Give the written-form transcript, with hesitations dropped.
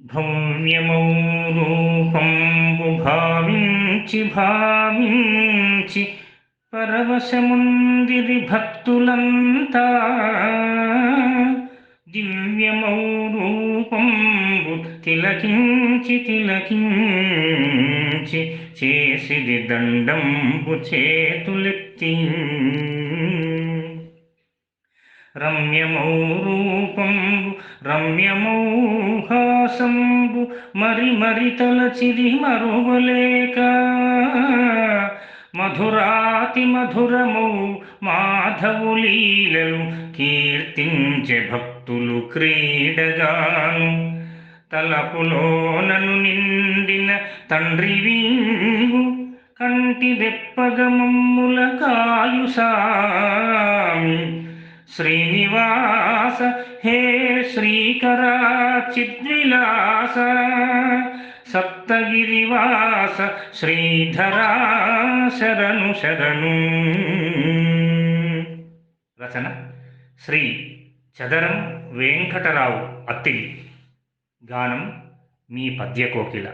భవ్యమౌ రూపంబు భావించి పరవశముందిరి భక్తులంతా. దివ్యమౌ రూపంబు తిలకించి చేసిది దండంబు చేతులెత్తి. రమ్యమౌ రూపంబు రమ్యమౌ హాసంబు మరి తలచిరి మరువలేక. మధురాతి మధురమౌ మాధవు లీలలు కీర్తించే భక్తులు క్రీడగాను. తలపులోనను నిండిన తండ్రి వీవు కంటి రెప్పగ మమ్ముల కాయు సామి. శ్రీనివాస హే శ్రీకర చిద్విలాస సప్తగిరివాస శ్రీధరా శరణు శరణు. రచన శ్రీ చదరం వెంకటరావు అత్తిలి. గానం మీ పద్యకోకిల.